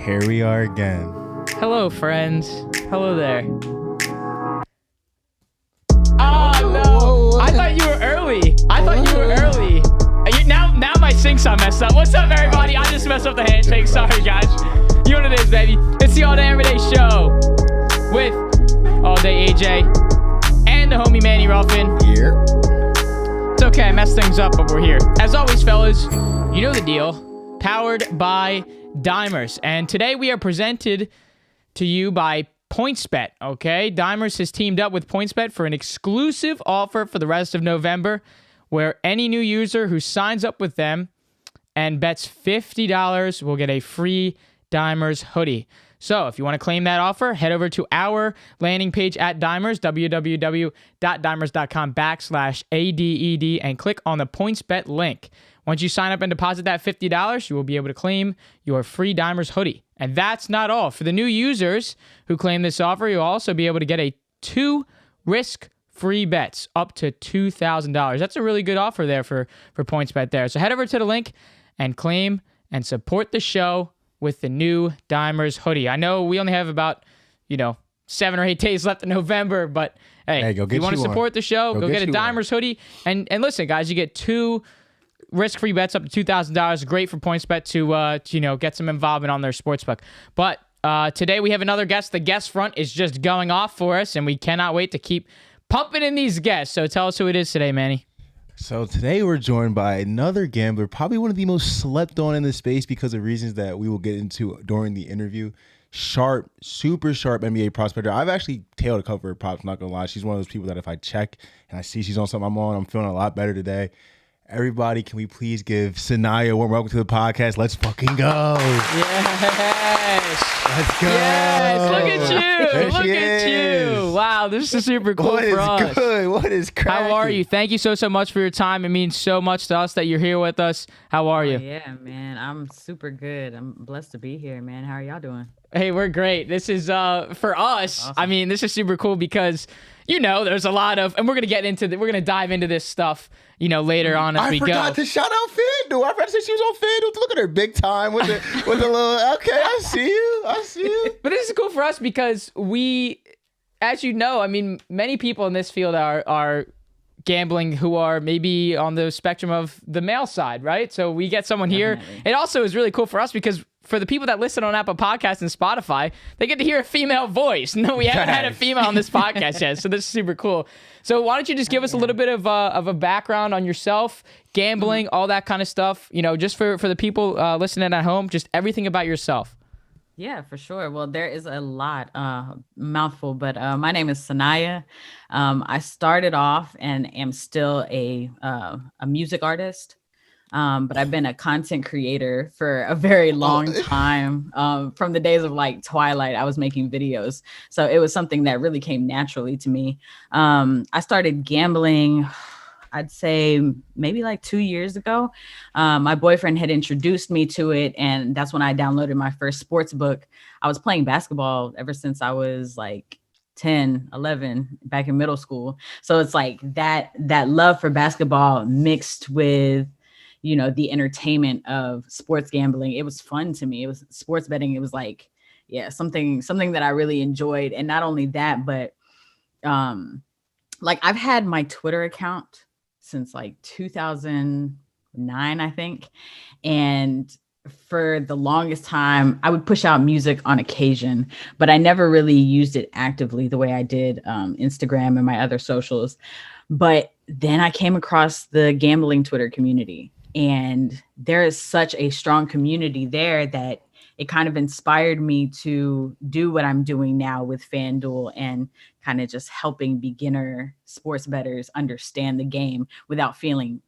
Here we are again. Hello, friends. Hello there. Oh, no. I thought you were early. Now my sync's all messed up. What's up, everybody? I just messed up the handshake. Sorry, guys. You know what it is, baby. It's the All Day Everyday Show with All Day AJ and the homie Manny Ruffin. Here. It's okay. I messed things up, but we're here. As always, fellas, you know the deal. Powered by Dimers. And today we are presented to you by Pointsbet, okay? Dimers has teamed up with Pointsbet for an exclusive offer for the rest of November where any new user who signs up with them and bets $50 will get a free Dimers hoodie. So if you want to claim that offer, head over to our landing page at Dimers, www.dimers.com/ADED, and click on the Pointsbet link. Once you sign up and deposit that $50, you will be able to claim your free Dimers hoodie. And that's not all. For the new users who claim this offer, you'll also be able to get 2 risk-free bets up to $2,000. That's a really good offer there for PointsBet there. So head over to the link and claim and support the show with the new Dimers hoodie. I know we only have about, 7 or 8 days left in November, but hey, go if get you want to support the show, go get a Dimers hoodie. And listen, guys, you get 2 risk-free bets up to $2,000. Great for PointsBet to get some involvement on their sportsbook. But today we have another guest. The guest front is just going off for us, and we cannot wait to keep pumping in these guests. So tell us who it is today, Manny. So today we're joined by another gambler, probably one of the most slept on in the space because of reasons that we will get into during the interview. Sharp, super sharp NBA prospector. I've actually tailed a couple of her props, not gonna lie. She's one of those people that if I check and I see she's on something I'm on, I'm feeling a lot better today. Everybody, can we please give Saniyah a warm welcome to the podcast? Let's fucking go. Yes. Let's go. Yes. Look at you. There Look she at is. you. Wow, this is super cool What for us. is good? What is cracking? How are you? Thank you so much for your time. It means so much to us that you're here with us. How are you? Yeah, man. I'm super good. I'm blessed to be here, man. How are y'all doing? Hey, we're great. This is for us. Awesome. I mean, this is super cool because there's a lot of, and we're gonna dive into this stuff, later on as we go. I forgot to shout out FanDuel. I forgot to say she was on FanDuel. Look at her big time with the little. Okay, I see you. But this is cool for us because we, as you know, I mean, many people in this field are gambling who are maybe on the spectrum of the male side, right? So we get someone here. It also is really cool for us because for the people that listen on Apple Podcasts and Spotify, they get to hear a female voice. No, we haven't had a female on this podcast yet, so this is super cool. So why don't you just give us a little bit of a background on yourself, gambling, all that kind of stuff, just for the people listening at home, just everything about yourself. Yeah, for sure. Well, there is a lot, mouthful, but my name is Saniyah. I started off and am still a music artist. But I've been a content creator for a very long time. From the days of like Twilight, I was making videos. So it was something that really came naturally to me. I started gambling, I'd say maybe like 2 years ago. My boyfriend had introduced me to it, and that's when I downloaded my first sports book. I was playing basketball ever since I was like 10, 11, back in middle school. So it's like that love for basketball mixed with the entertainment of sports gambling. It was fun to me. It was sports betting. It was like, something that I really enjoyed. And not only that, but I've had my Twitter account since like 2009, I think. And for the longest time, I would push out music on occasion, but I never really used it actively the way I did Instagram and my other socials. But then I came across the gambling Twitter community. And there is such a strong community there that it kind of inspired me to do what I'm doing now with FanDuel and kind of just helping beginner sports bettors understand the game without feeling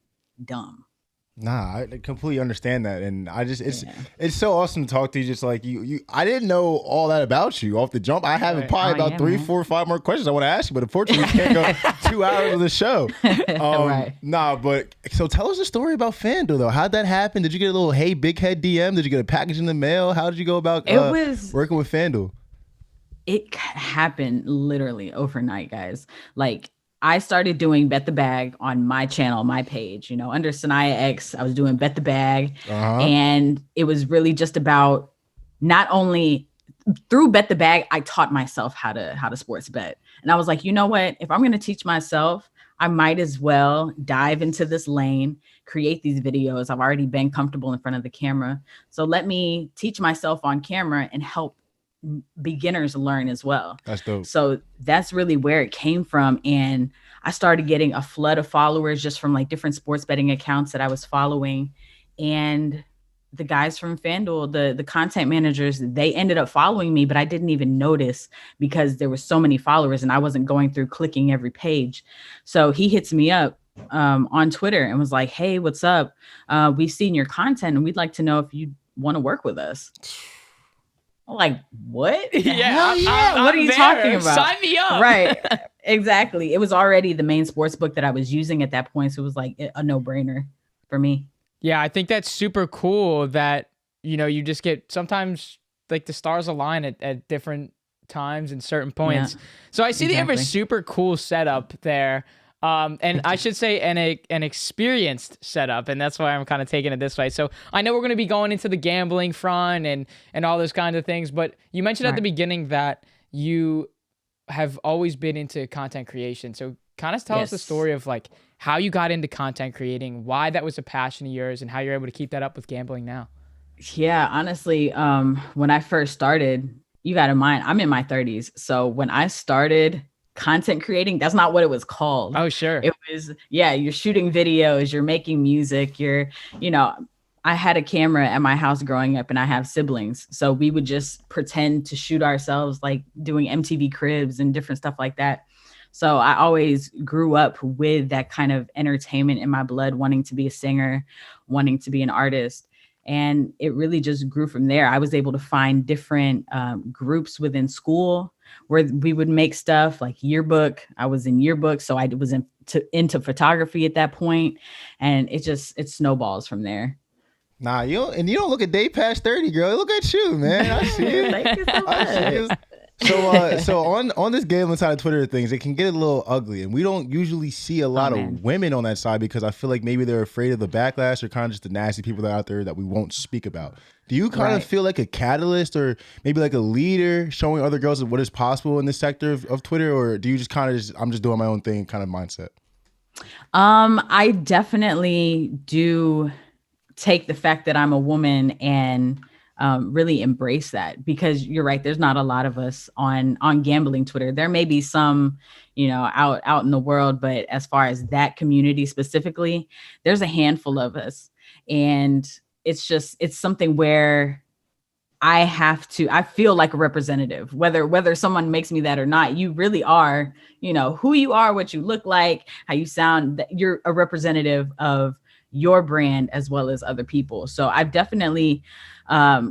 dumb. Nah, I completely understand that, and it's so awesome to talk to you. Just like you, I didn't know all that about you off the jump. I have probably about 3, 4, 5 more questions I want to ask you, but unfortunately, we can't go 2 hours of the show. Nah, but so tell us a story about FanDuel though. How'd that happen? Did you get a little "Hey Big Head" DM? Did you get a package in the mail? How did you go about working with FanDuel? It happened literally overnight, guys. Like, I started doing Bet the Bag on my channel, my page, under SaniyahX. I was doing Bet the Bag, and it was really just about not only through Bet the Bag, I taught myself how to sports bet. And I was like, you know what? If I'm going to teach myself, I might as well dive into this lane, create these videos. I've already been comfortable in front of the camera. So let me teach myself on camera and help beginners learn as well. That's dope. So that's really where it came from. And I started getting a flood of followers just from like different sports betting accounts that I was following. And the guys from Fanduel, the content managers, they ended up following me, but I didn't even notice because there were so many followers and I wasn't going through clicking every page. So he hits me up on Twitter and was like, hey, what's up? We've seen your content and we'd like to know if you want to work with us. I'm like, what? Yeah, what are you talking about? Sign me up. Right. Exactly. It was already the main sports book that I was using at that point. So it was like a no-brainer for me. Yeah, I think that's super cool that, you just get sometimes like the stars align at different times and certain points. Yeah, so I see that you have a super cool setup there. And I should say an experienced setup, and that's why I'm kind of taking it this way. So I know we're going to be going into the gambling front and all those kinds of things, but you mentioned at the beginning that you have always been into content creation. So kind of tell us the story of like how you got into content creating, why that was a passion of yours, and how you're able to keep that up with gambling now. Yeah, honestly, when I first started, you got in mind, I'm in my 30s. So when I started content creating, that's not what it was called. Oh, sure. It was, you're shooting videos, you're making music, I had a camera at my house growing up and I have siblings. So we would just pretend to shoot ourselves, like doing MTV Cribs and different stuff like that. So I always grew up with that kind of entertainment in my blood, wanting to be a singer, wanting to be an artist. And it really just grew from there. I was able to find different groups within school where we would make stuff like yearbook. I was in yearbook, so I was into photography at that point, and it snowballs from there. Nah, you don't look a day past 30, girl. Look at you, man. I see it. Thank you so much. So on this gambling side of Twitter things, it can get a little ugly, and we don't usually see a lot of women on that side because I feel like maybe they're afraid of the backlash or kind of just the nasty people that are out there that we won't speak about. Do you kind of feel like a catalyst or maybe like a leader showing other girls what is possible in this sector of Twitter, or do you just kind of I'm just doing my own thing kind of mindset? I definitely do take the fact that I'm a woman and really embrace that, because you're right. There's not a lot of us on gambling Twitter. There may be some, out in the world, but as far as that community specifically, there's a handful of us. And it's something where I feel like a representative, whether someone makes me that or not. You really are, who you are, what you look like, how you sound. You're a representative of your brand as well as other people. So I've definitely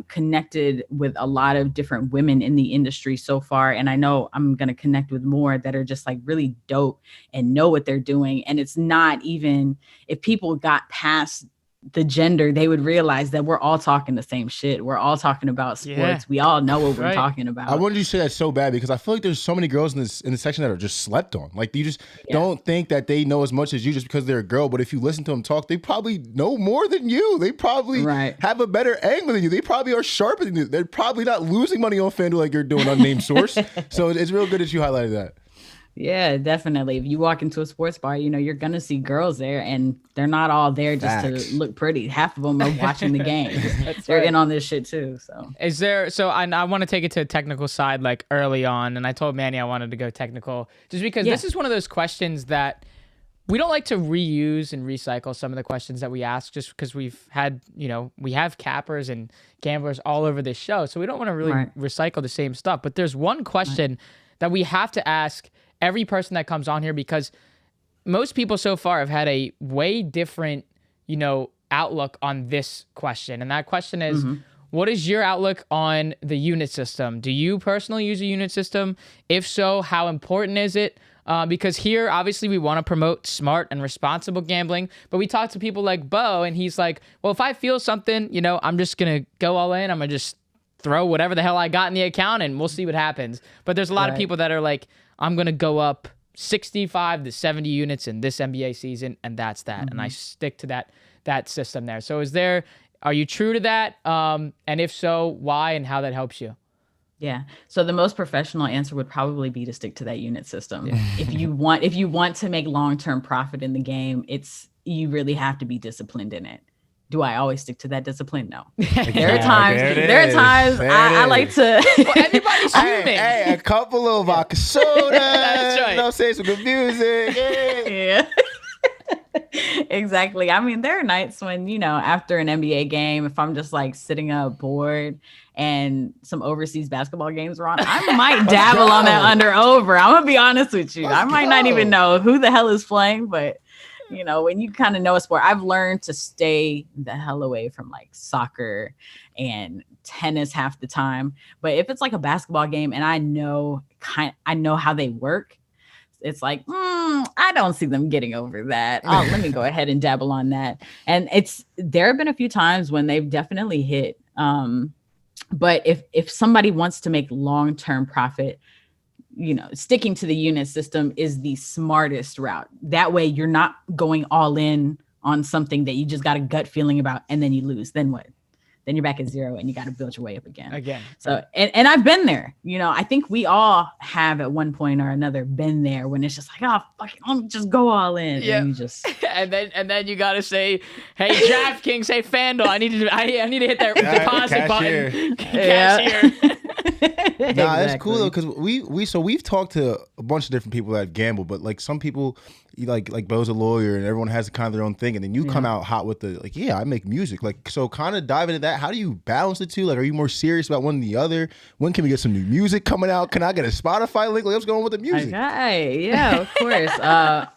connected with a lot of different women in the industry so far. And I know I'm going to connect with more that are just like really dope and know what they're doing. And it's not even, if people got past the gender, they would realize that we're all talking the same shit. We're all talking about sports. Yeah. We all know what we're talking about. I wanted you to say that so bad because I feel like there's so many girls in this section that are just slept on. Like you just don't think that they know as much as you just because they're a girl. But if you listen to them talk, they probably know more than you. They probably have a better angle than you. They probably are sharper than you. They're probably not losing money on FanDuel like you're doing unnamed source. So it's real good that you highlighted that. Yeah, definitely. If you walk into a sports bar, you're going to see girls there, and they're not all there just to look pretty. Half of them are watching the game. They're in on this shit too. So I want to take it to a technical side like early on, and I told Manny I wanted to go technical just because this is one of those questions that we don't like to reuse and recycle some of the questions that we ask just because we've had, we have cappers and gamblers all over this show. So we don't want to really recycle the same stuff. But there's one question that we have to ask every person that comes on here, because most people so far have had a way different, outlook on this question. And that question is, what is your outlook on the unit system? Do you personally use a unit system? If so, how important is it? Because here, obviously, we want to promote smart and responsible gambling. But we talk to people like Bo, and he's like, well, if I feel something, I'm just going to go all in. I'm going to just throw whatever the hell I got in the account, and we'll see what happens. But there's a lot of people that are like, I'm going to go up 65 to 70 units in this NBA season, and that's that. And I stick to that system there. So is there Are you true to that? And if so, why and how that helps you? Yeah. So the most professional answer would probably be to stick to that unit system. Yeah. If you want to make long-term profit in the game, you really have to be disciplined in it. Do I always stick to that discipline? No. There are times I like to. Well, everybody's human. Hey, a couple of vodka soda. That's right. You know, say some good music. Yeah. Exactly. I mean, there are nights when, after an NBA game, if I'm just like sitting up bored and some overseas basketball games are on, I might dabble on that under over. I'm going to be honest with you. I might not even know who the hell is playing, but when you kind of know a sport, I've learned to stay the hell away from like soccer and tennis half the time. But if it's like a basketball game and I know how they work, it's like, I don't see them getting over that. Let me go ahead and dabble on that. And there have been a few times when they've definitely hit. But if somebody wants to make long-term profit, sticking to the unit system is the smartest route. That way you're not going all in on something that you just got a gut feeling about and then you lose. Then what? Then you're back at zero and you got to build your way up again. So, and I've been there, I think we all have at one point or another been there when it's just like, oh, fuck it, let me just go all in. Yeah. And you just, and then you got to say, hey, DraftKings, hey, Fanduel, I need to hit that deposit button. Cashier. Nah, that's cool though, because we've talked to a bunch of different people that gamble, but like some people, like Bo's a lawyer and everyone has kind of their own thing, and then you come out hot with the I make music. Like, so kind of dive into that. How do you balance the two? Like, are you more serious about one than the other? When can we get some new music coming out? Can I get a Spotify link? Like, what's going on with the music? Okay, yeah, of course.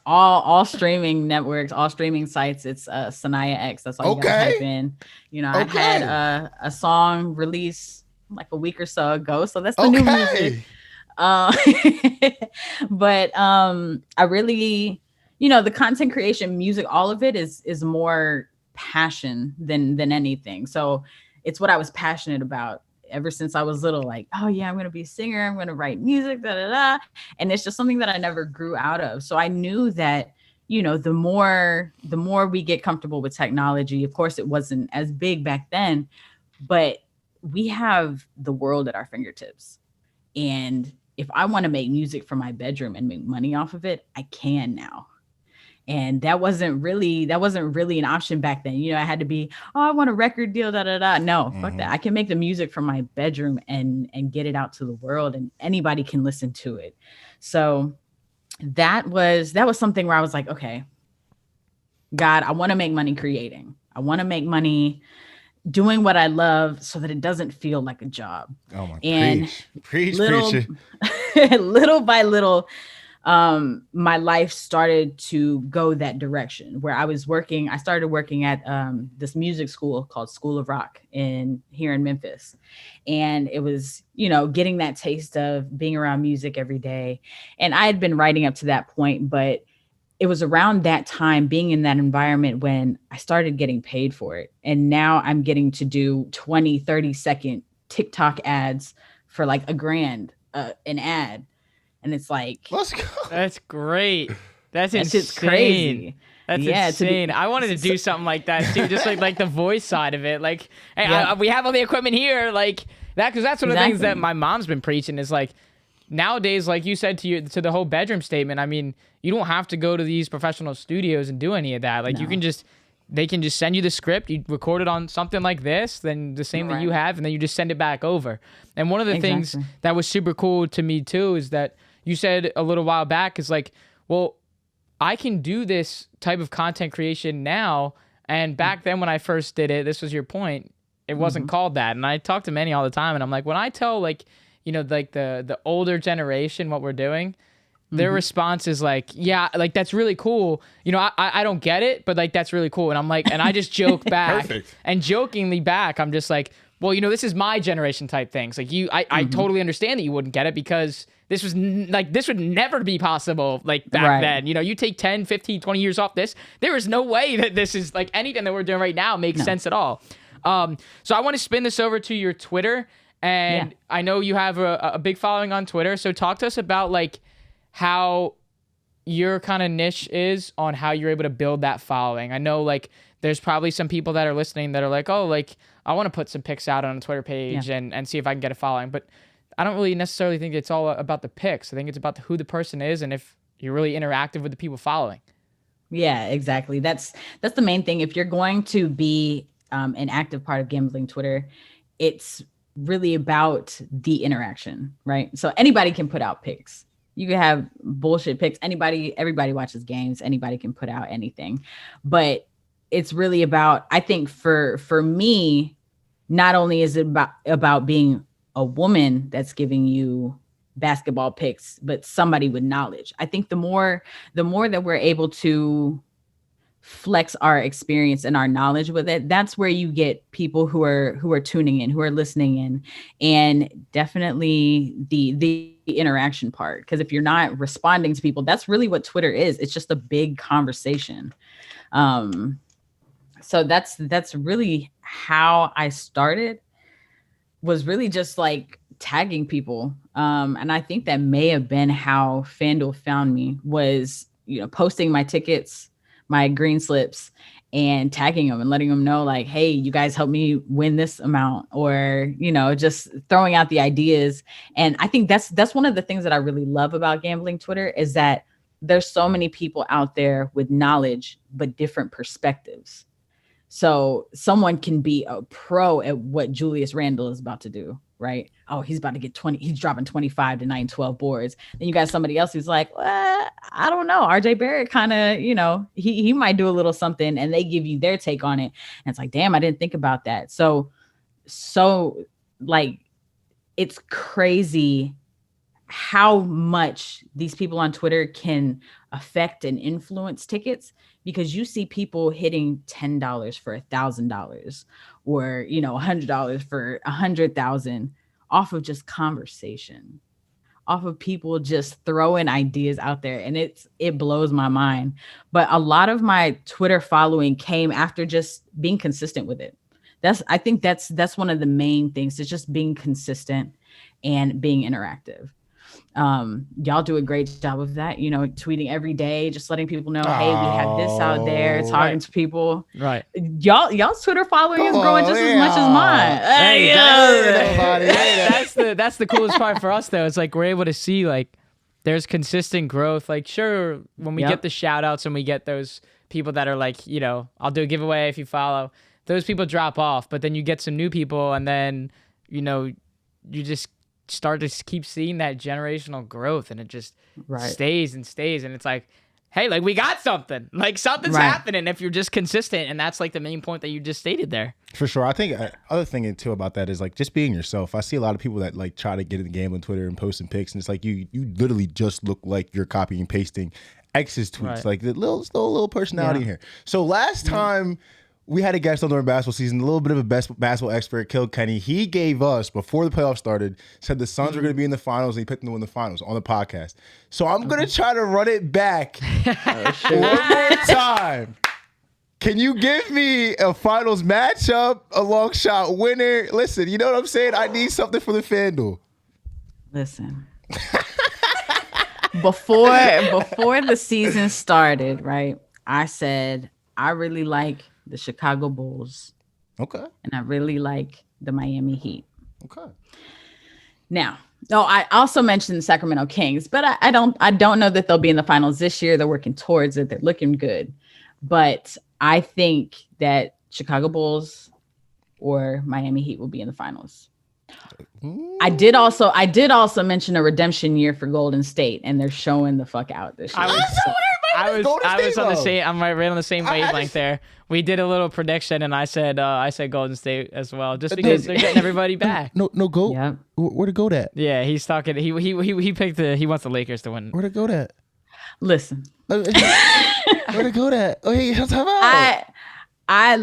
All streaming networks, all streaming sites. It's SaniyahX. That's all you gotta type in. I had a song release like a week or so ago, so that's the new music. But I really, the content creation, music, all of it is more passion than anything. So it's what I was passionate about ever since I was little. Like, oh yeah, I'm gonna be a singer, I'm gonna write music, and it's just something that I never grew out of. So I knew that the more we get comfortable with technology, of course it wasn't as big back then, but we have the world at our fingertips. And if I want to make music for my bedroom and make money off of it, I can now. And that wasn't really an option back then. I had to be, I want a record deal, No, fuck that. I can make the music from my bedroom and get it out to the world, and anybody can listen to it. So that was something where I was like, okay, God, I want to make money creating. I want to make money doing what I love so that it doesn't feel like a job. Oh my, and preach. Little by little, my life started to go that direction where I started working at this music school called School of Rock here in Memphis. And it was, getting that taste of being around music every day. And I had been writing up to that point, but it was around that time, being in that environment, when I started getting paid for it. And now I'm getting to do 20, 30-second TikTok ads for like $1,000 an ad. And it's like, let's go. That's great. That's insane. It's crazy. That's insane. I wanted to do something like that too, just like the voice side of it. Like, hey, we have all the equipment here, like that, because that's one of the things that my mom's been preaching is like, nowadays, like you said to the whole bedroom statement, I mean, you don't have to go to these professional studios and do any of that. Like, they can just send you the script, you record it on something like this, then the same that you have, and then you just send it back over. And one of the things that was super cool to me too is that you said a little while back is like, well, I can do this type of content creation now. And back then when I first did it, this was your point, it wasn't called that. And I talk to many all the time, and I'm like, when I tell like, like the older generation what we're doing, their response is like, yeah, like that's really cool. I don't get it, but like that's really cool. And I'm like, and I just joke back and jokingly back, I'm just like, well, this is my generation type things. Like I totally understand that you wouldn't get it because this was this would never be possible like back then. You take 10, 15, 20 years off this, there is no way that this is like anything that we're doing right now makes sense at all. So I want to spin this over to your Twitter. And I know you have a big following on Twitter. So talk to us about like how your kind of niche is on how you're able to build that following. I know like there's probably some people that are listening that are like, oh, like I want to put some picks out on a Twitter page and see if I can get a following. But I don't really necessarily think it's all about the picks. I think it's about who the person is and if you're really interactive with the people following. Yeah, exactly. That's the main thing. If you're going to be an active part of gambling Twitter, it's really about the interaction, right? So anybody can put out picks. You can have bullshit picks. Everybody watches games. Anybody can put out anything, but it's really about, I think for me, not only is it about being a woman that's giving you basketball picks, but somebody with knowledge. I think the more that we're able to flex our experience and our knowledge with it, that's where you get people who are tuning in, who are listening in, and definitely the interaction part. Because if you're not responding to people, that's really what Twitter is. It's just a big conversation. So that's really how I started, was really just like tagging people. And I think that may have been how Fanduel found me, was, posting my tickets, my green slips, and tagging them and letting them know like, hey, you guys help me win this amount, or, just throwing out the ideas. And I think that's one of the things that I really love about gambling Twitter, is that there's so many people out there with knowledge, but different perspectives. So someone can be a pro at what Julius Randle is about to do, right? Oh, he's about to get 20. He's dropping 25 to 9-12 boards. Then you got somebody else who's like, well, I don't know. RJ Barrett kind of, he might do a little something, and they give you their take on it. And it's like, damn, I didn't think about that. So like, it's crazy how much these people on Twitter can affect and influence tickets, because you see people hitting $10 for $1,000, or, $100 for 100,000 off of just conversation, off of people just throwing ideas out there. And it blows my mind. But a lot of my Twitter following came after just being consistent with it. I think that's one of the main things, is just being consistent and being interactive. Y'all do a great job of that, tweeting every day, just letting people know, hey, we have this out there, talking to people. Right. Y'all's Twitter following is growing just as much as mine. That's the coolest part for us, though. It's like we're able to see like there's consistent growth. Like, sure, when we get the shout outs and we get those people that are like, I'll do a giveaway if you follow, those people drop off, but then you get some new people, and then you just start to keep seeing that generational growth, and it just stays and stays. And it's like, hey, like we got something, like something's happening if you're just consistent. And that's like the main point that you just stated there. For sure. I think other thing too about that is like just being yourself. I see a lot of people that like try to get in the game on Twitter and posting pics, and it's like you literally just look like you're copying and pasting X's tweets, like the little personality here. So last time we had a guest on during basketball season, a little bit of a basketball expert, Kill Kenny. He gave us, before the playoffs started, said the Suns were going to be in the finals, and he picked them to win the finals on the podcast. So I'm going to try to run it back one more time. Can you give me a finals matchup, a long shot winner? Listen, you know what I'm saying? I need something for the Fanduel. Listen. Before the season started, right, I said I really like the Chicago Bulls. Okay. And I really like the Miami Heat. Okay. Now, I also mentioned the Sacramento Kings, but I don't know that they'll be in the finals this year. They're working towards it. They're looking good. But I think that Chicago Bulls or Miami Heat will be in the finals. I did also mention a redemption year for Golden State, and they're showing the fuck out this year. I was on the same. I'm right on the same wavelength there. We did a little prediction, and I said Golden State as well, just because they're getting everybody back. No goat. Yeah. Where to go at? Yeah, he's talking. He picked he wants the Lakers to win. Where to go at? Listen. Where to go at? Oh, hey, time out. I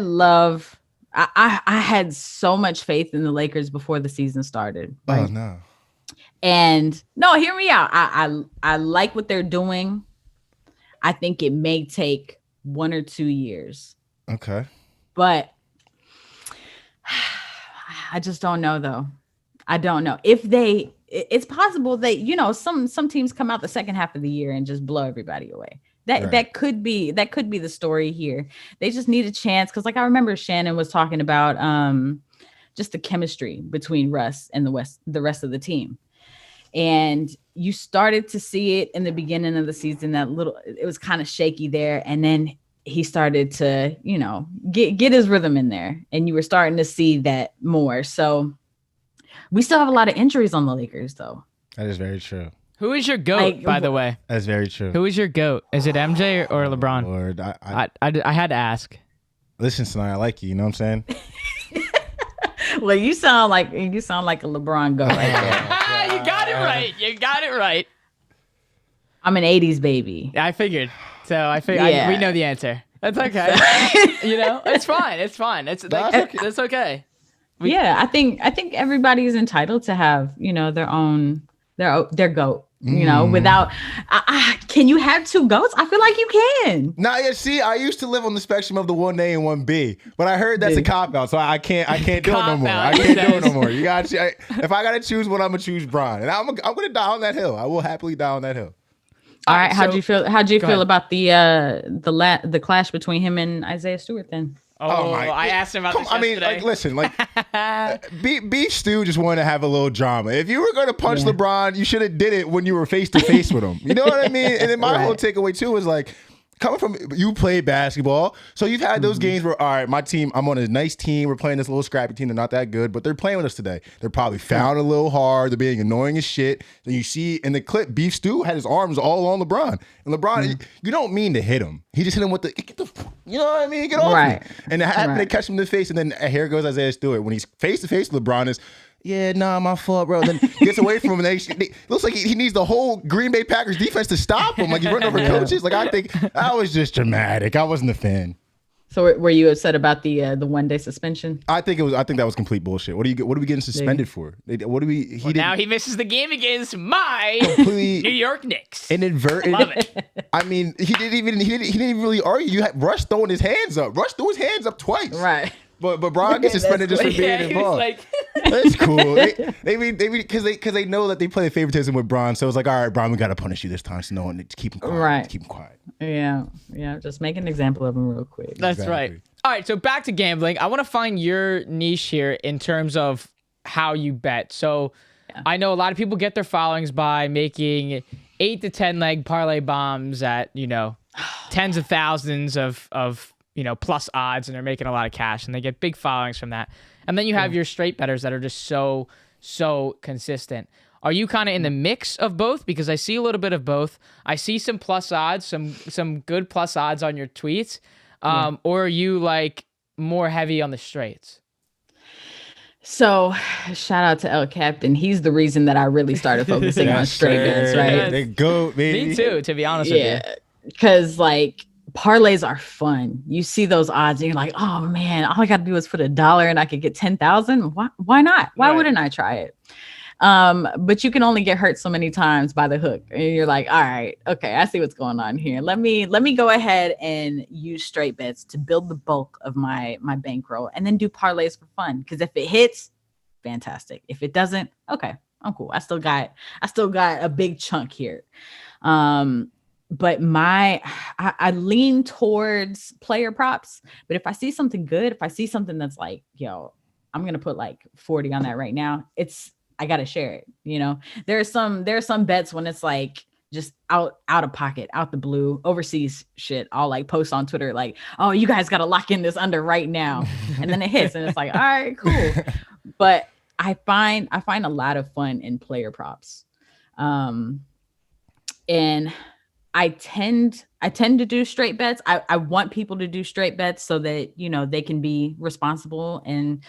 had so much faith in the Lakers before the season started. Right? Oh no. And no, hear me out. I like what they're doing. I think it may take 1 or 2 years. Okay. But I just don't know, though. I don't know. It's possible that, some teams come out the second half of the year and just blow everybody away. That could be the story here. They just need a chance because, like, I remember Shannon was talking about just the chemistry between Russ and the rest of the team, and you started to see it in the beginning of the season. It was kind of shaky there, and then he started to, get his rhythm in there, and you were starting to see that more. So we still have a lot of injuries on the Lakers, though. That is very true. Who is your GOAT, by the way? That's very true. Who is your GOAT? Is it MJ or LeBron? Lord, I had to ask. Listen, Saniyah, I like you. You know what I'm saying? Well, you sound like a LeBron GOAT right there. You got it right. I'm an 80s baby. I figured. So we know the answer. That's okay. It's fine. It's okay. I think everybody's entitled to have, their GOAT. Without, can you have two GOATs? I feel like you can. Nah, yeah. See, I used to live on the spectrum of the 1A and 1B, but I heard that's a cop out, so I can't do it no more. I can't do it no more. You got if I gotta choose one, I'm gonna choose Bron, and I'm gonna die on that hill. I will happily die on that hill. All right. How'd you feel about the clash between him and Isaiah Stewart then? I asked him about this yesterday. Beef Stew just wanted to have a little drama. If you were going to punch LeBron, you should have did it when you were face to face with him. You know what I mean? And then my whole takeaway too is like, coming from you play basketball, so you've had those games where, all right, my team, I'm on a nice team, we're playing this little scrappy team, they're not that good, but they're playing with us today. They're probably found a little hard, they're being annoying as shit. And you see in the clip, Beef Stew had his arms all on LeBron. And LeBron, you don't mean to hit him. He just hit him with you know what I mean? Get off me. And it happened to catch him in the face, and then here goes Isaiah Stewart. When he's face to face with LeBron, is my fault, bro. And then gets away from him, and they looks like he needs the whole Green Bay Packers defense to stop him. Like he's running over coaches. Like I think that was just dramatic. I wasn't a fan. So were you upset about the 1 day suspension? I think that was complete bullshit. What are we getting suspended for? What do we? Now he misses the game against my New York Knicks. Inadvertent. Love it. I mean, he didn't even really argue. You had Russ throwing his hands up. Russ threw his hands up twice. Right. But Bron gets suspended just for being involved. That's cool. They because they know that they play favoritism with Bron, so it's like, all right, Bron, we got to punish you this time, so no one to keep him quiet. Right. Keep him quiet. Yeah. Just make an example of him real quick. That's right. All right, so back to gambling. I want to find your niche here in terms of how you bet. So I know a lot of people get their followings by making 8 to 10 leg parlay bombs at tens of thousands of plus odds, and they're making a lot of cash, and they get big followings from that. And then you have your straight bettors that are just so consistent. Are you kind of in the mix of both? Because I see a little bit of both. I see some plus odds, some good plus odds on your tweets. Or are you like more heavy on the straights? So shout out to El Captain. He's the reason that I really started focusing on straight bets, right? They go, baby. Me too, to be honest with you. Because like parlays are fun. You see those odds and you're like, oh man, all I got to do is put $1 and I could get 10,000. Why not? Why wouldn't I try it? But you can only get hurt so many times by the hook. And you're like, all right, okay, I see what's going on here. Let me go ahead and use straight bets to build the bulk of my bankroll, and then do parlays for fun. Because if it hits, fantastic. If it doesn't, okay, I'm cool. I still got a big chunk here. But I lean towards player props. But if I see something good, if I see something that's like, I'm gonna put like 40 on that right now, I gotta share it. There are some bets when it's like just out of pocket, out the blue, overseas shit. I'll like post on Twitter like, oh, you guys gotta lock in this under right now, and then it hits, and it's like, all right, cool. But I find a lot of fun in player props, and I tend to do straight bets. I want people to do straight bets so that they can be responsible and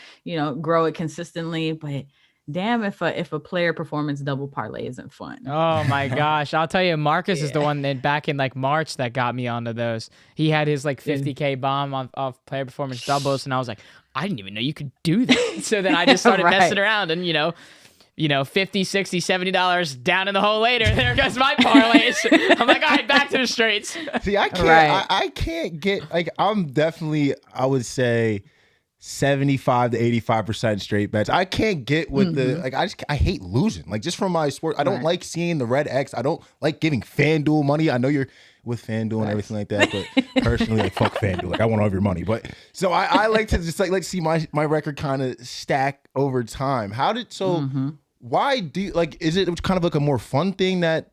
grow it consistently. But damn, if a player performance double parlay isn't fun. Oh my gosh. I'll tell you, Marcus is the one that back in like March that got me onto those. He had his like 50K bomb off player performance doubles, and I was like, I didn't even know you could do that. So then I just started messing around, and $50, $60, $70 down in the hole later. There goes my parlays. I'm like, all right, back to the straights. See, I can't get like, I'm definitely, I would say 75 to 85% straight bets. I can't get with the like. I hate losing. Like just from my sport, I don't like seeing the red X. I don't like giving FanDuel money. I know you're with FanDuel and everything like that, but personally, like fuck FanDuel. Like I want all of your money. But so I like to just like see my record kind of stack over time. Why do you, like? Is it kind of like a more fun thing that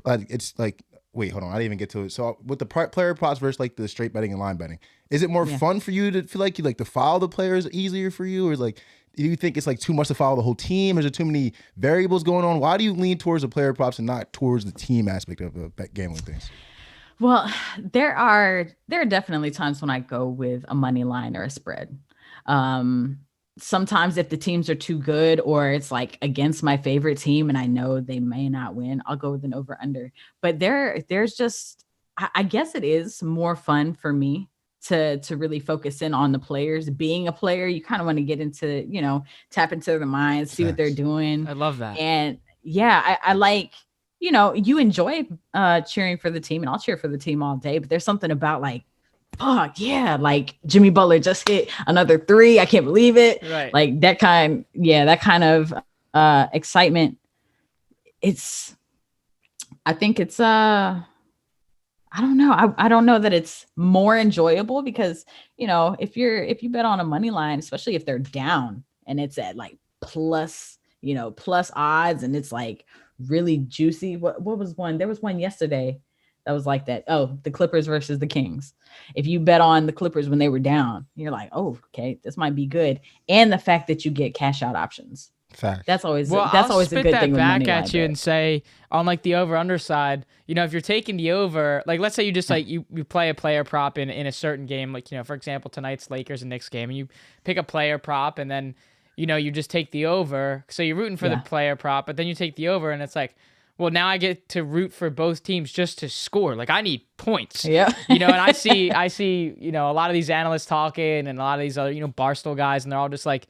it's like? Wait, hold on. I didn't even get to it. So with the player props versus like the straight betting and line betting, is it more fun for you to feel like you like to follow the players easier for you, or like do you think it's like too much to follow the whole team? Is there too many variables going on? Why do you lean towards the player props and not towards the team aspect of gambling things? Well, there are definitely times when I go with a money line or a spread. Sometimes if the teams are too good or it's like against my favorite team and I know they may not win, I'll go with an over under. But there's just, I guess it is more fun for me to really focus in on the players. Being a player, you kind of want to get into, tap into their minds, see what they're doing. I love that. And yeah, I like, you enjoy cheering for the team, and I'll cheer for the team all day, but there's something about like, fuck yeah, like Jimmy Butler just hit another 3. I can't believe it. Right. Like that kind of excitement. I think it's I don't know. I don't know that it's more enjoyable because, if you bet on a money line, especially if they're down and it's at like plus odds and it's like really juicy. What was one? There was one yesterday that was like that. Oh, the Clippers versus the Kings. If you bet on the Clippers when they were down, you're like, oh, okay, this might be good. And the fact that you get cash out options. Fact. That's always a good thing. I'll spit that back at you and say on like the over under side, if you're taking the over, like let's say you just like you play a player prop in a certain game, like for example tonight's Lakers and Knicks game, and you pick a player prop and then you just take the over. So you're rooting for the player prop, but then you take the over and it's like, well, now I get to root for both teams just to score. Like I need points. Yeah. And I see, a lot of these analysts talking and a lot of these other, Barstool guys, and they're all just like,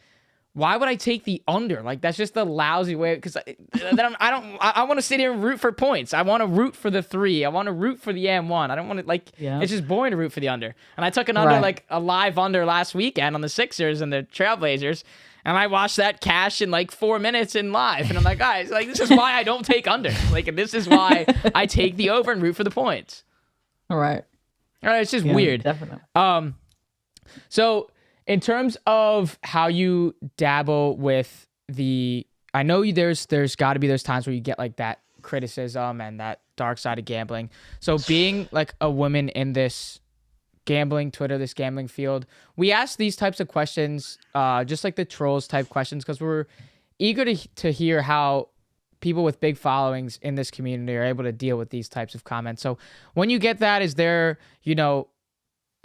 why would I take the under? Like that's just a lousy way. Because I want to sit here and root for points. I want to root for the 3. I want to root for the M1. I don't want to it's just boring to root for the under. And I took an under, like a live under last weekend on the Sixers and the Trailblazers. And I watched that cash in like 4 minutes in live. And I'm like, guys, like this is why I don't take under. Like, and this is why I take the over and root for the points. All right. It's just weird. Definitely. So in terms of how you dabble with I know there's got to be those times where you get like that criticism and that dark side of gambling. So being like a woman in this gambling field, we ask these types of questions, just like the trolls type questions, because we're eager to hear how people with big followings in this community are able to deal with these types of comments. So when you get that, is there,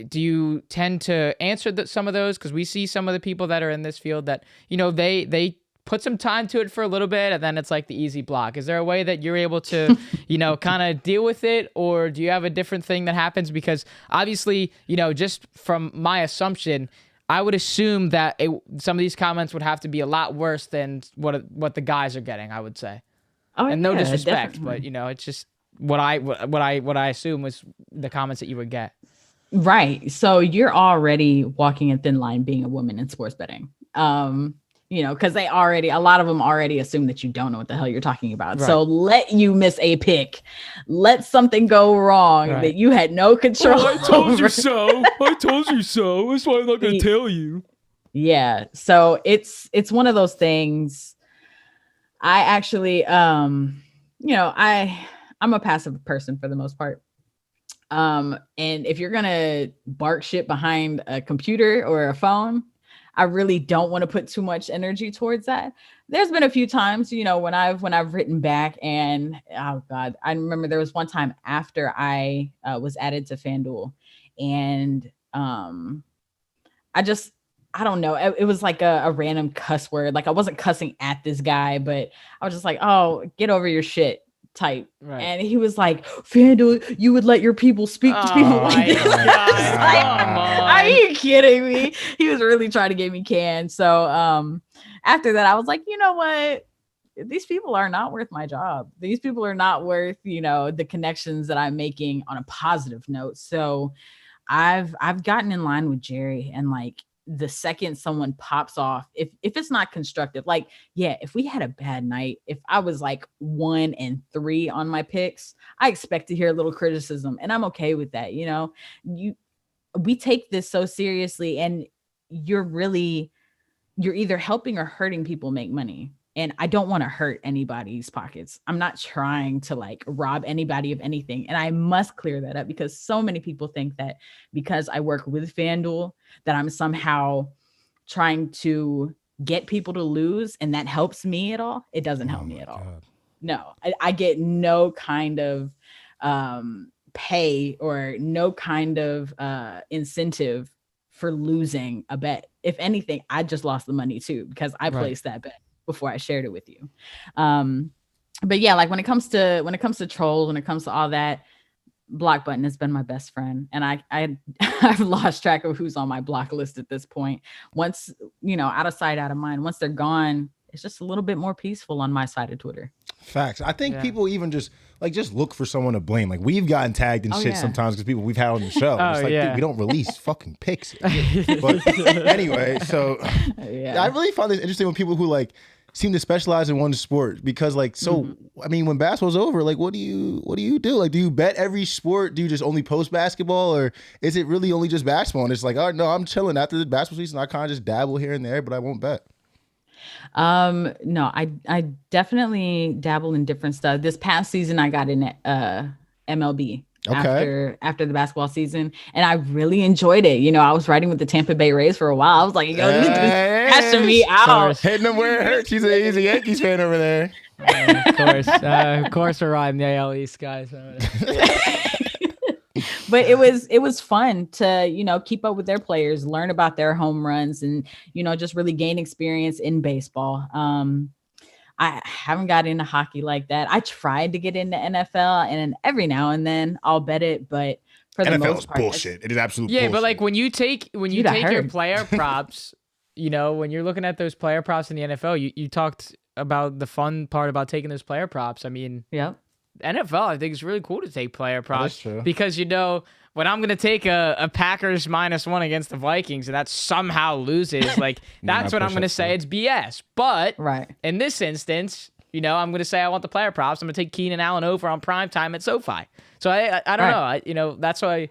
do you tend to answer some of those? Because we see some of the people that are in this field that, they put some time to it for a little bit and then it's like the easy block. Is there a way that you're able to, kind of deal with it? Or do you have a different thing that happens? Because obviously, just from my assumption, I would assume that some of these comments would have to be a lot worse than what the guys are getting, I would say. Oh, and no disrespect, definitely. but it's just what I assume was the comments that you would get. Right. So you're already walking a thin line being a woman in sports betting. Because a lot of them already assume that you don't know what the hell you're talking about. Right. So let you miss a pick, let something go wrong that you had no control over. I told you so. I told you so. That's why I'm not going to tell you. Yeah. So it's one of those things. I actually, I'm a passive person for the most part. And if you're going to bark shit behind a computer or a phone, I really don't want to put too much energy towards that. There's been a few times, when I've written back and, oh God, I remember there was one time after I was added to Fanduel and I don't know. It was like a random cuss word. Like I wasn't cussing at this guy, but I was just like, oh, get over your shit type. Right. And he was like, Fanduel, you would let your people speak to people like this. Are you kidding me? He was really trying to get me canned. So after that, I was like, you know what? These people are not worth my job. These people are not worth, the connections that I'm making on a positive note. So I've gotten in line with Jerry and like the second someone pops off, if it's not constructive, like, yeah, if we had a bad night, if I was like 1-3 on my picks, I expect to hear a little criticism, and I'm okay with that. We take this so seriously, and you're either helping or hurting people make money. And I don't want to hurt anybody's pockets. I'm not trying to like rob anybody of anything. And I must clear that up, because so many people think that because I work with Fanduel, that I'm somehow trying to get people to lose, and that helps me at all. It doesn't help me at all. No, I get no kind of pay or no kind of incentive for losing a bet. If anything, I just lost the money too, because I placed that bet before I shared it with you. But yeah, like when it comes to trolls, when it comes to all that, block button has been my best friend. And I've lost track of who's on my block list at this point. Once, out of sight, out of mind, once they're gone, it's just a little bit more peaceful on my side of Twitter. Facts. I think people even just look for someone to blame. Like, we've gotten tagged in shit sometimes because people we've had on the show. It's like, dude, we don't release fucking pics. But anyway, so I really find this interesting when people who like seem to specialize in one sport, because like, so I mean, when basketball's over, like, what do you do? Like, do you bet every sport? Do you just only post basketball, or is it really only just basketball? And it's like, oh no, I'm chilling after the basketball season. I kind of just dabble here and there, but I won't bet. No, I definitely dabble in different stuff. This past season, I got in MLB after the basketball season, and I really enjoyed it. I was riding with the Tampa Bay Rays for a while. I was like, yo, this is cashing me out. Hitting them where it hurts. He's a Yankees fan over there. Of course, we're riding the AL East, guys. But it was fun to, keep up with their players, learn about their home runs, and, just really gain experience in baseball. I haven't got into hockey like that. I tried to get into NFL, and every now and then I'll bet it, but for the most part, bullshit. It is absolute bullshit. Yeah, but like when you take your player props, when you're looking at those player props in the NFL, you talked about the fun part about taking those player props. I mean, yeah. NFL, I think it's really cool to take player props because when I'm gonna take a Packers -1 against the Vikings and that somehow loses, like that's when I'm gonna say it's BS. But in this instance, I'm gonna say I want the player props. I'm gonna take Keenan Allen over on primetime at SoFi. So I don't know. That's why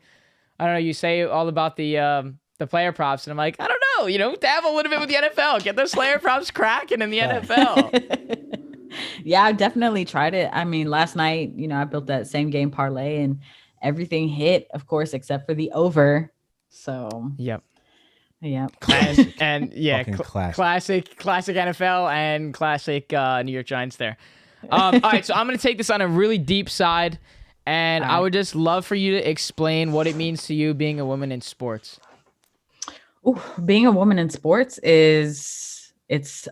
I don't know. You say all about the player props, and I'm like, I don't know. Dabble a little bit with the NFL. Get those player props cracking in the NFL. Yeah, I've definitely tried it. I mean, last night, I built that same game parlay and everything hit, of course, except for the over. So, yep. Classic. And yeah, classic NFL and classic New York Giants there. All right, so I'm going to take this on a really deep side, and I would just love for you to explain what it means to you being a woman in sports. Ooh, being a woman in sports it's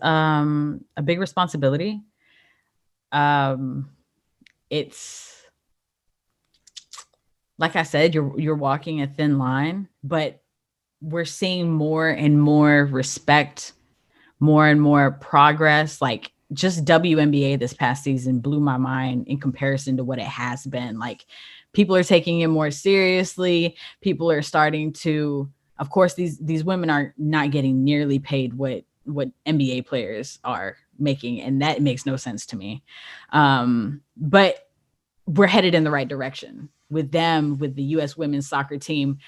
a big responsibility. It's like I said, you're walking a thin line, but we're seeing more and more respect, more and more progress. Like just WNBA this past season blew my mind in comparison to what it has been. Like people are taking it more seriously. People are starting to, of course, these women are not getting nearly paid what NBA players are making, and that makes no sense to me. But we're headed in the right direction with the U.S. women's soccer team.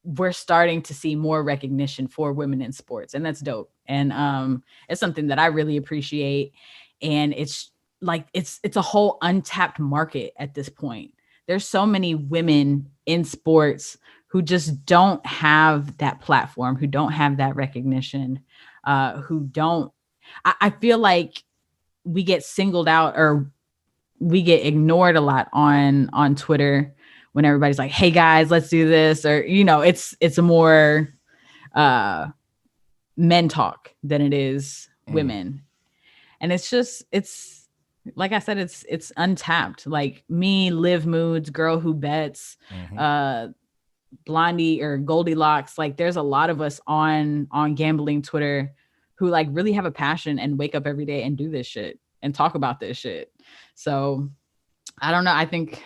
We're starting to see more recognition for women in sports, and that's dope. And it's something that I really appreciate. And it's like it's a whole untapped market at this point. There's so many women in sports who just don't have that platform, who don't have that recognition, who don't. I feel like we get singled out or we get ignored a lot on Twitter when everybody's like, hey guys, let's do this. Or, it's a more men talk than it is women. And it's like I said, it's untapped. Like me, Liv Moods, Girl Who Bets, Blondie or Goldilocks. Like there's a lot of us on gambling Twitter who like really have a passion and wake up every day and do this shit and talk about this shit. So I don't know. I think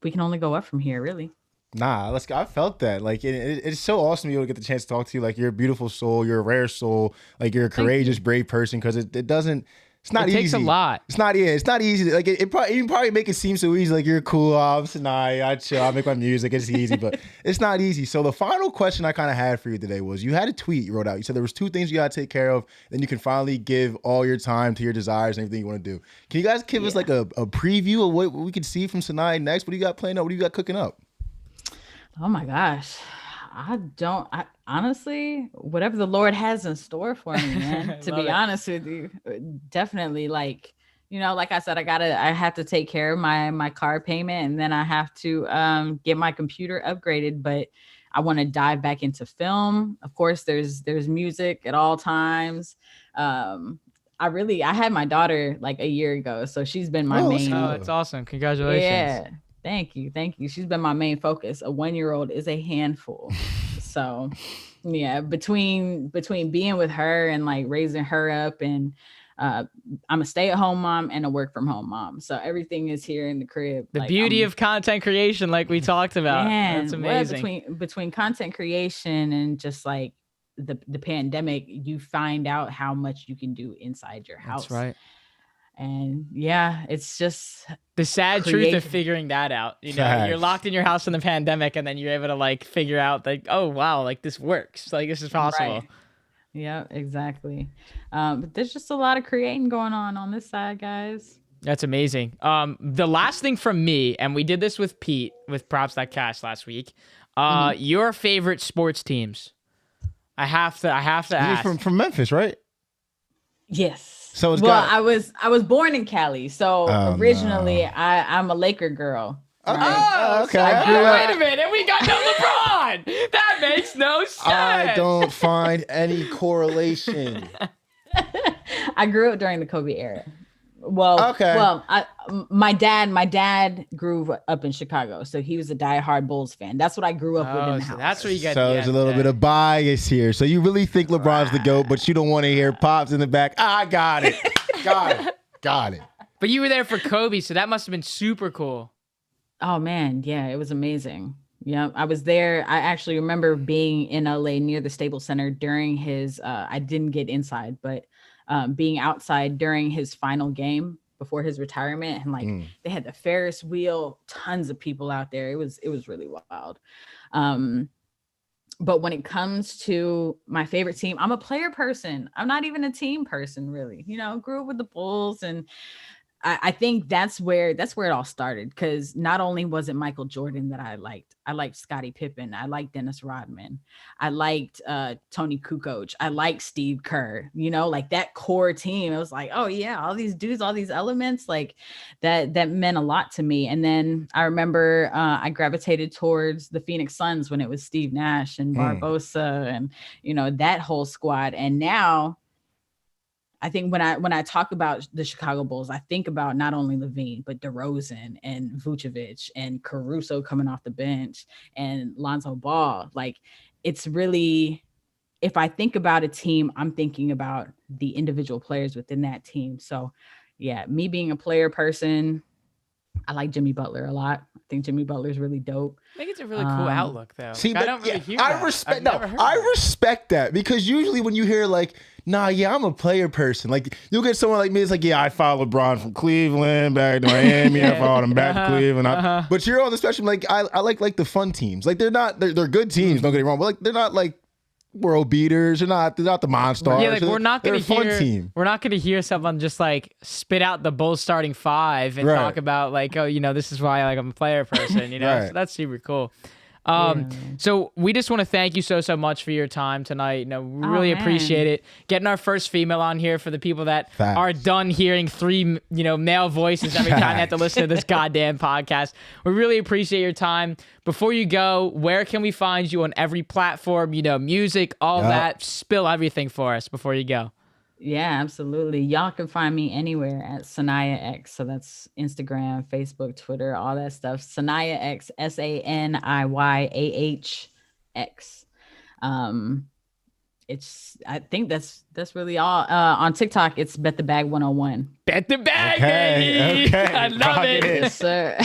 we can only go up from here, really. Nah, let's go. I felt that. Like, it's so awesome to be able to get the chance to talk to you. Like, you're a beautiful soul. You're a rare soul. Like, you're a courageous, brave person. Because it doesn't. It's not easy. It takes a lot. It's not. Yeah, it's not easy. Like, it probably you probably make it seem so easy. Like, you're cool. I'm Saniyah. I chill. I make my music. It's easy, but it's not easy. So the final question I kind of had for you today was: you had a tweet you wrote out. You said there was 2 things you got to take care of, then you can finally give all your time to your desires and everything you want to do. Can you guys give us like a preview of what we could see from Saniyah next? What do you got planned out? What do you got cooking up? Oh my gosh. I honestly, whatever the Lord has in store for me, man, to be honest with you, definitely like, like I said, I have to take care of my car payment, and then I have to get my computer upgraded, but I want to dive back into film. Of course, there's music at all times. I had my daughter like a year ago, so she's been my main. Oh, it's awesome. Congratulations. Yeah. Thank you. She's been my main focus. A 1-year-old is a handful. So yeah, between being with her and like raising her up, and I'm a stay-at-home mom and a work from home mom. So everything is here in the crib. The beauty of content creation, like we talked about. Man, that's amazing. Between content creation and just like the pandemic, you find out how much you can do inside your house. That's right. And yeah, it's just the sad truth of figuring that out. You're locked in your house in the pandemic, and then you're able to like figure out like, oh wow, like this works. Like this is possible. Right. Yeah, exactly. But there's just a lot of creating going on this side, guys. That's amazing. The last thing from me, and we did this with Pete with Props.Cash last week. Your favorite sports teams. I have to ask. You're from Memphis, right? Yes. So I was born in Cali, so originally I'm a Laker girl. Right? Okay. Wait a minute, we got no LeBron. That makes no sense. I don't find any correlation. I grew up during the Kobe era. My dad grew up in Chicago, so he was a diehard Bulls fan. That's what I grew up with in the house. That's where you get. So there's a little bit of bias here. So you really think LeBron's the GOAT, but you don't want to hear Pops in the back. I got it. Got it. But you were there for Kobe, so that must have been super cool. Oh man, yeah, it was amazing. Yeah, I was there. I actually remember being in LA near the Staples Center during his. I didn't get inside, but. Being outside during his final game before his retirement, and like they had the Ferris wheel, tons of people out there. It was really wild. But when it comes to my favorite team, I'm a player person. I'm not even a team person, really. Grew up with the Bulls, and I think that's where it all started. Because not only was it Michael Jordan that I liked Scottie Pippen, I liked Dennis Rodman, I liked Tony Kukoc, I liked Steve Kerr. Like that core team. It was like, oh yeah, all these dudes, all these elements, like that meant a lot to me. And then I remember I gravitated towards the Phoenix Suns when it was Steve Nash and Barbosa and that whole squad. And now. I think when I talk about the Chicago Bulls, I think about not only Levine, but DeRozan and Vucevic and Caruso coming off the bench and Lonzo Ball. Like, it's really, if I think about a team, I'm thinking about the individual players within that team. So yeah, me being a player person, I like Jimmy Butler a lot. I think Jimmy Butler is really dope. I think it's a really cool outlook, though. See, I don't really hear that. I respect that, because usually when you hear like, nah, yeah, I'm a player person. Like, you'll get someone like me. It's like, yeah, I followed LeBron from Cleveland back to Miami. I followed him back to Cleveland. But you're on the spectrum. Like, I like the fun teams. Like, they're good teams. Don't get me wrong. But like, they're not like world beaters. They're not the Monstars. Yeah, like we're not gonna hear. We're not gonna hear someone just like spit out the Bulls starting 5 and talk about like, oh, this is why like I'm a player person. Right. So that's super cool. So we just want to thank you so much for your time tonight. We really appreciate it. Getting our first female on here for the people that are done hearing 3, male voices every time they have to listen to this goddamn podcast. We really appreciate your time. Before you go, where can we find you on every platform? Music, all that. Spill everything for us before you go. Yeah, absolutely. Y'all can find me anywhere at SaniyahX. So that's Instagram, Facebook, Twitter, all that stuff. SaniyahX, SaniyahX. I think that's really all. On TikTok, it's Bet the Bag 101. Bet the bag, Okay, baby. okay. I love it. Yes, sir.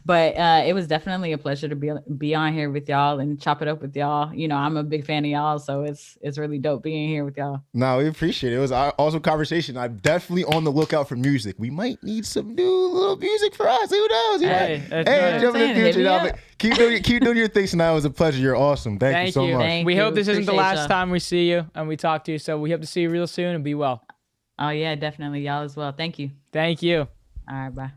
But it was definitely a pleasure to be on here with y'all and chop it up with y'all. You know, I'm a big fan of y'all, so it's really dope being here with y'all. No, we appreciate it. It was an awesome conversation. I'm definitely on the lookout for music. We might need some new little music for us. Who knows? Hey, that's hey, good. jump in the Hit future. me Now, up. but keep doing your thing. Tonight. It was a pleasure. You're awesome. Thank you so much. Thank We you. hope this isn't the Appreciate last y'all. time we see you and we talk to you. So we hope to see you real soon and be well. Oh yeah, definitely. Y'all as well. Thank you. Thank you. All right, bye.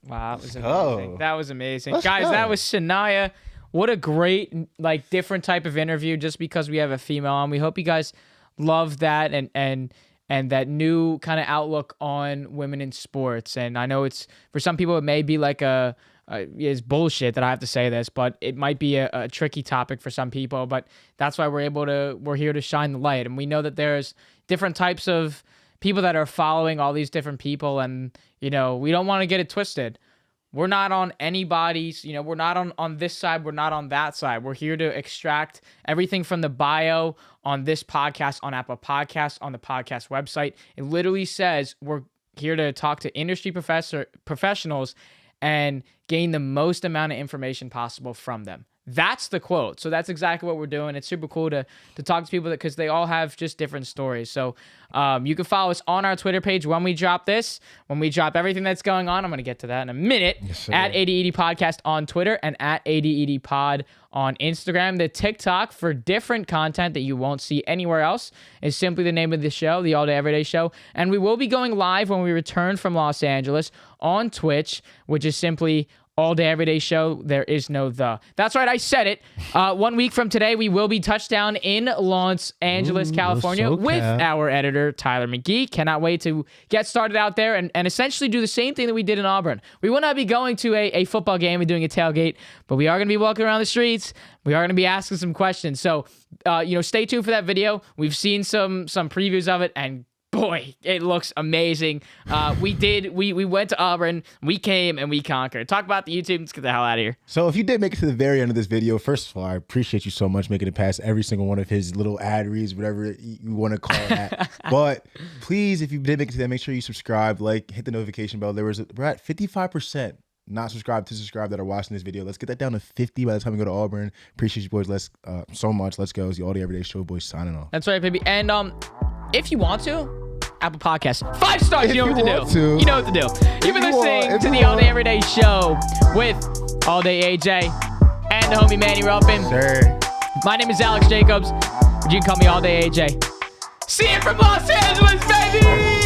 Wow, that was go. amazing. That was amazing. Let's Guys, go. that was Saniyah. What a great, like, different type of interview just because we have a female on. We hope you guys love that and that new kind of outlook on women in sports. And I know it's, for some people, it may be like it's bullshit that I have to say this, but it might be a tricky topic for some people. But that's why we're here to shine the light. And we know that there's different types of people that are following all these different people. And, you know, we don't want to get it twisted. We're not on anybody's, you know, we're not on this side. We're not on that side. We're here to extract everything from the bio on this podcast, on Apple Podcasts, on the podcast website. It literally says we're here to talk to industry professionals and gain the most amount of information possible from them. That's the quote. So that's exactly what we're doing. It's super cool to talk to people because they all have just different stories. So you can follow us on our Twitter page when we drop this, when we drop everything that's going on. I'm going to get to that in a minute. Yes, at ADED Podcast on Twitter and at ADED Pod on Instagram. The TikTok for different content that you won't see anywhere else is simply the name of the show, the All Day Everyday Show. And we will be going live when we return from Los Angeles on Twitch, which is simply All Day Everyday Show. There is no the. That's right, I said it. 1 week from today, we will be touchdown in Los Angeles, California SoCal. with our editor, Tyler McGee. Cannot wait to get started out there and essentially do the same thing that we did in Auburn. We will not be going to a football game and doing a tailgate, but we are going to be walking around the streets. We are going to be asking some questions. So, stay tuned for that video. We've seen some previews of it, and boy, it looks amazing. We went to Auburn, we came, and we conquered. Talk about the YouTube. Let's get the hell out of here. So if you did make it to the very end of this video, first of all, I appreciate you so much making it past every single one of his little ad reads, whatever you want to call that. But please, if you did make it to that, make sure you subscribe, like, hit the notification bell. We're at 55% not subscribed to subscribe that are watching this video. Let's get that down to 50 by the time we go to Auburn. Appreciate you boys. Let's so much. Let's go. It's the All Day Everyday Show, boys, signing off. That's right, baby. And if you want to, Apple Podcasts, 5 stars. You know what to do. You know what to do. You've been listening to the All Day Everyday Show with All Day AJ and the homie Manny Ruffin. Sure. My name is Alex Jacobs, but you can call me All Day AJ. See you from Los Angeles, baby!